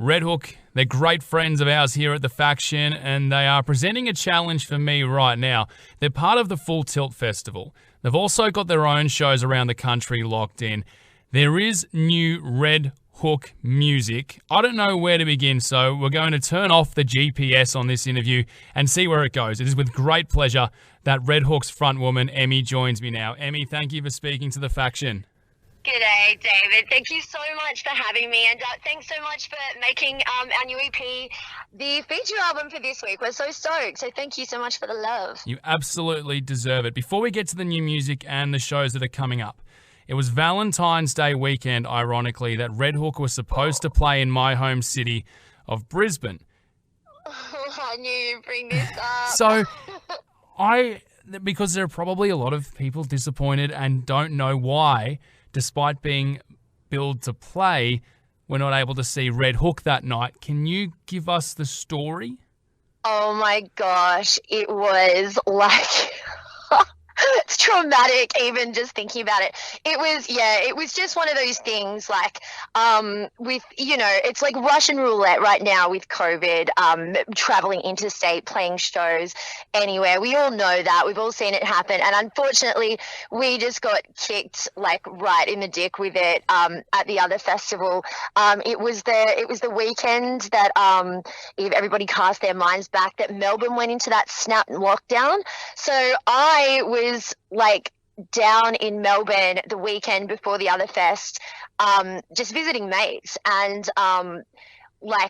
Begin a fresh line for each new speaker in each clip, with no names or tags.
RedHook, they're great friends of ours here at The Faction, and they are presenting a challenge for me right now. They're part of the Full Tilt Festival. They've also got their own shows around the country locked in. There is new RedHook music. I don't know where to begin, so we're going to turn off the GPS on this interview and see where it goes. It is with great pleasure that RedHook's frontwoman, Emmy, joins me now. Emmy, thank you for speaking to The Faction.
G'day, David. Thank you so much for having me, and thanks so much for making our new EP the feature album for this week. We're so stoked, so thank you so much for the love.
You absolutely deserve it. Before we get to the new music and the shows that are coming up, it was Valentine's Day weekend, ironically, that RedHook was supposed to play in my home city of Brisbane.
I knew you'd bring this up.
So, because there are probably a lot of people disappointed and don't know why, despite being billed to play, we're not able to see RedHook that night. Can you give us the story?
Oh my gosh, it was like... It's traumatic even just thinking about it. It was just one of those things like with, it's like Russian roulette right now with COVID, traveling interstate, playing shows anywhere. We all know that. We've all seen it happen. And unfortunately, we just got kicked like right in the dick with it at the other festival. It was the weekend that if everybody cast their minds back, that Melbourne went into that snap lockdown. So I was like down in Melbourne the weekend before the other fest, just visiting mates, and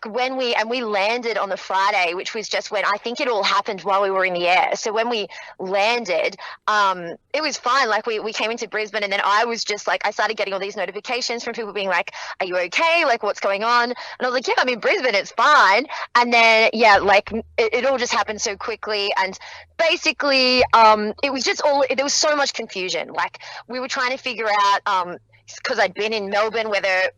when we landed on the Friday, which was just when I think it all happened while we were in the air. So when we landed, it was fine. Like we came into Brisbane, and then I was just like, I started getting all these notifications from people being like, "Are you okay? Like, what's going on?" And I was like, "Yeah, I'm in Brisbane. It's fine." And then it all just happened so quickly, and basically, it was just there was so much confusion. Like we were trying to figure out, because I'd been in Melbourne, whether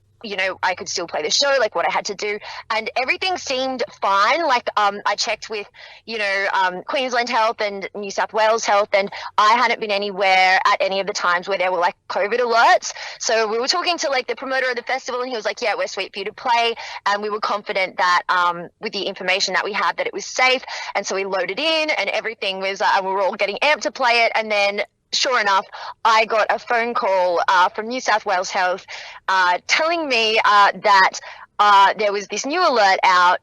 I could still play the show, like what I had to do, and everything seemed fine. Like I checked with Queensland Health and New South Wales Health, and I hadn't been anywhere at any of the times where there were like COVID alerts. So we were talking to like the promoter of the festival, and he was like, "Yeah, we're sweet for you to play," and we were confident that with the information that we had, that it was safe. And so we loaded in, and everything was and we were all getting amped to play it. And then sure enough, I got a phone call from New South Wales Health telling me that there was this new alert out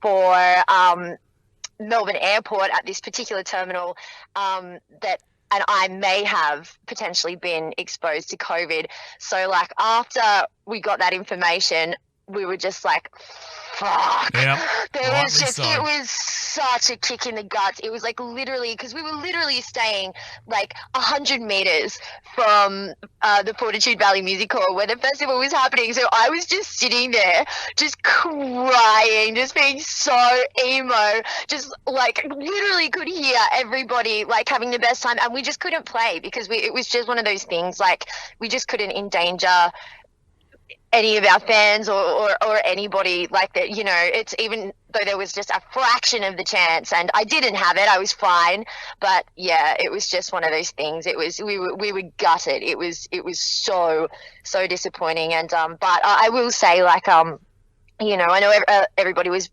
for Melbourne Airport at this particular terminal, and I may have potentially been exposed to COVID. So like after we got that information, we were just like, fuck.
Yep.
It was such a kick in the guts. It was like literally, because we were literally staying like 100 meters from the Fortitude Valley Music Hall where the festival was happening. So I was just sitting there, just crying, just being so emo, just like literally could hear everybody like having the best time, and we just couldn't play because it was just one of those things, like we just couldn't endanger any of our fans or anybody like that. It's even though there was just a fraction of the chance, and I didn't have it, I was fine. But yeah, it was just one of those things. It was, we were gutted. It was so disappointing. And but I will say, like I know everybody was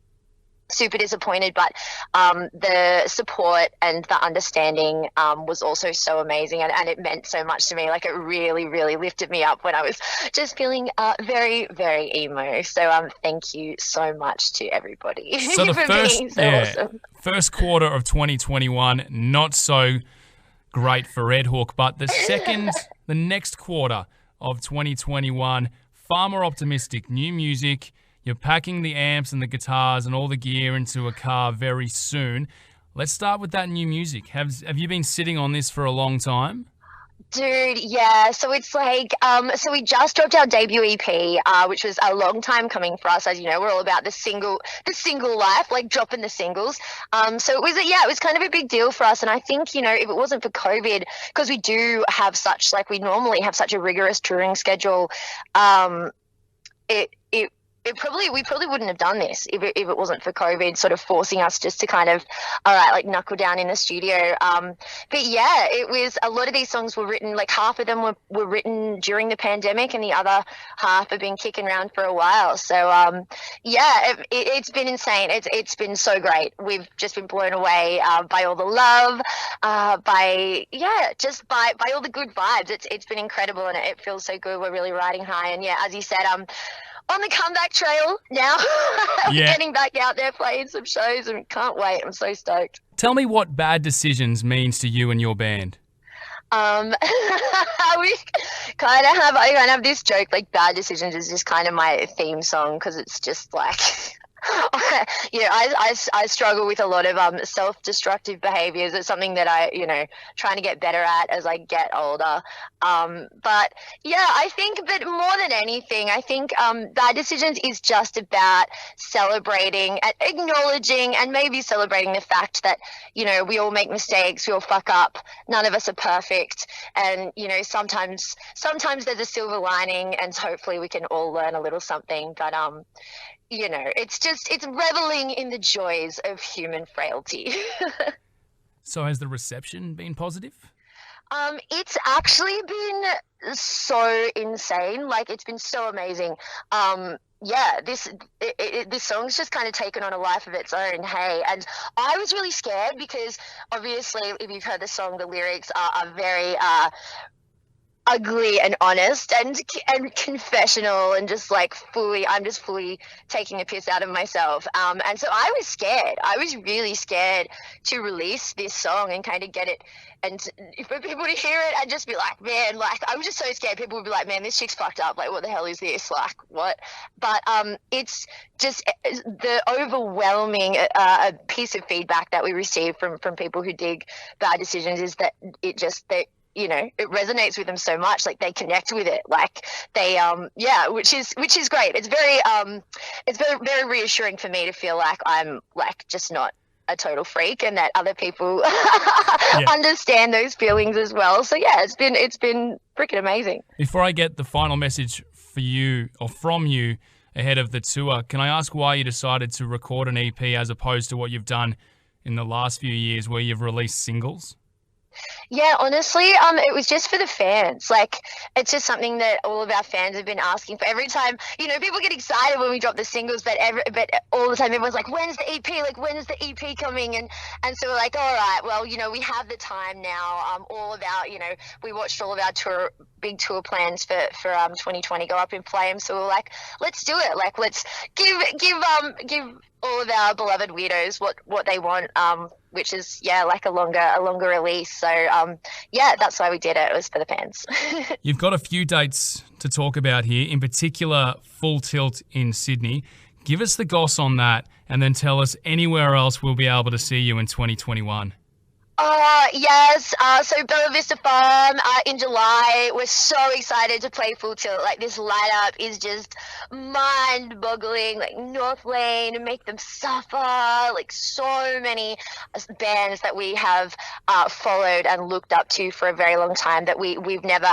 super disappointed, but the support and the understanding was also so amazing, and it meant so much to me. Like it really, really lifted me up when I was just feeling very, very emo. So thank you so much to everybody.
So the
awesome.
First quarter of 2021, not so great for RedHook, but the next quarter of 2021, far more optimistic. New music. You're packing the amps and the guitars and all the gear into a car very soon. Let's start with that new music. Have you been sitting on this for a long time?
Dude, yeah. So it's like, so we just dropped our debut EP, which was a long time coming for us. As you know, we're all about the single life, like dropping the singles. So it was kind of a big deal for us. And I think, if it wasn't for COVID, because we do have we normally have such a rigorous touring schedule, we probably wouldn't have done this if it wasn't for COVID sort of forcing us just to kind of, all right, like knuckle down in the studio. But yeah, it was, a lot of these songs were written, like half of them were written during the pandemic and the other half have been kicking around for a while. So yeah, it's been insane. It's been so great. We've just been blown away by all the love, just by all the good vibes. It's been incredible and it feels so good. We're really riding high. And yeah, as you said, on the comeback trail now. We're getting back out there playing some shows and can't wait. I'm so stoked.
Tell me what Bad Decisions means to you and your band.
We kind of have this joke, like Bad Decisions is just kind of my theme song because it's just like I struggle with a lot of self-destructive behaviors. It's something that I trying to get better at as I get older. But yeah, I think that more than anything, I think Bad Decisions is just about celebrating and acknowledging and maybe celebrating the fact that, we all make mistakes, we all fuck up, none of us are perfect. And, sometimes there's a silver lining and hopefully we can all learn a little something. But, it's reveling in the joys of human frailty.
So has the reception been positive?
It's actually been so insane. Like, it's been so amazing. This song's just kind of taken on a life of its own, hey. And I was really scared because obviously, if you've heard the song, the lyrics are very ugly and honest and confessional and just like I'm just fully taking a piss out of myself. And so I was scared. I was really scared to release this song and kind of get it and for people to hear it and just be like, man, like I was just so scared. People would be like, man, this chick's fucked up. Like, what the hell is this? Like, what? But it's just the overwhelming piece of feedback that we receive from people who dig Bad Decisions is that it it resonates with them so much, like they connect with it, like they which is great. It's very reassuring for me to feel like I'm like just not a total freak and that other people understand those feelings as well. So yeah, it's been freaking amazing.
Before I get the final message for you or from you ahead of the tour, can I ask why you decided to record an EP as opposed to what you've done in the last few years where you've released singles?
Yeah, honestly, it was just for the fans. Like, it's just something that all of our fans have been asking for. Every time, people get excited when we drop the singles, but all the time everyone's like, when's the EP? Like, when is the EP coming? And so we're like, all right, well, we have the time now. All of our, we watched all of our big tour plans for 2020 go up in flames. So we're like, let's do it. Like, let's give all of our beloved weirdos what they want, which is like a longer release. So that's why we did it. It was for the fans.
You've got a few dates to talk about here, in particular Full Tilt in Sydney. Give us the goss on that and then tell us anywhere else we'll be able to see you in 2021.
Yes. So Bella Vista Farm in July. We're so excited to play Full Tilt. Like, this lineup is just mind-boggling. Like North Lane, Make Them Suffer. Like, so many bands that we have followed and looked up to for a very long time that we've never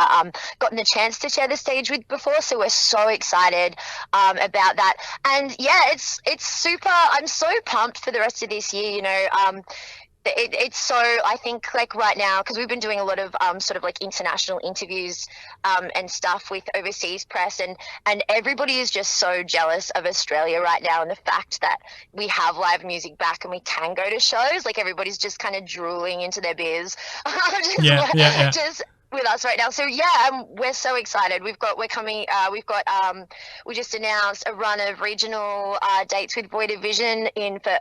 gotten the chance to share the stage with before. So we're so excited about that. And yeah, it's super. I'm so pumped for the rest of this year. It's so, I think, like right now, because we've been doing a lot of sort of like international interviews and stuff with overseas press, and everybody is just so jealous of Australia right now and the fact that we have live music back and we can go to shows. Like, everybody's just kind of drooling into their beers. Just with us right now. So yeah, we're so excited. We just announced a run of regional dates with Void of Vision for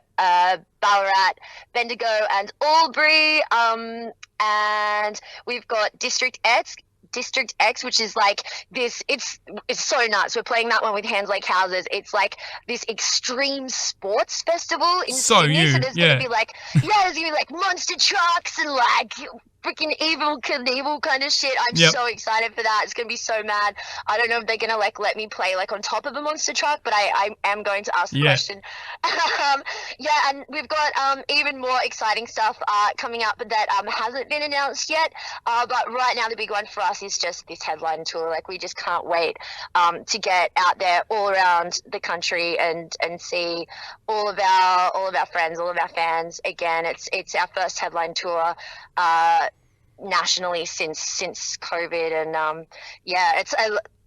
Ballarat, Bendigo and Albury, and we've got District X, which is like this, it's so nuts. We're playing that one with Hands Like Houses. It's like this extreme sports festival in Sydney. So there's gonna be like, there's gonna be like monster trucks and like freaking Evil Knievel kind of shit. I'm
Yep.
so excited for that. It's gonna be so mad. I don't know if they're gonna like let me play like on top of a monster truck, but I am going to ask the
Yeah.
question. Yeah, and we've got even more exciting stuff coming up that hasn't been announced yet. But right now the big one for us is just this headline tour. Like we just can't wait to get out there all around the country and see all of our friends, all of our fans again. It's our first headline tour nationally since COVID, and yeah, it's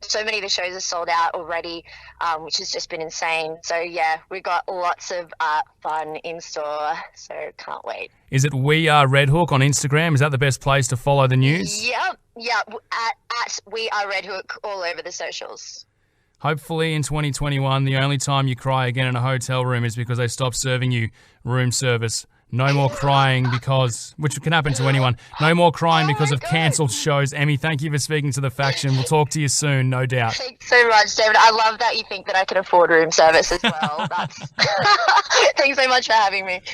so many of the shows are sold out already, which has just been insane. So yeah, we've got lots of fun in store, so can't wait.
Is it We Are RedHook on Instagram? Is that the best place to follow the news?
Yep, at We Are RedHook all over the socials.
Hopefully in 2021, the only time you cry again in a hotel room is because they stop serving you room service. No more crying because, which can happen to anyone, no more crying because of cancelled shows. Emmy, thank you for speaking to The Faction. We'll talk to you soon, no doubt.
Thanks so much, David. I love that you think that I can afford room service as well. Thanks so much for having me.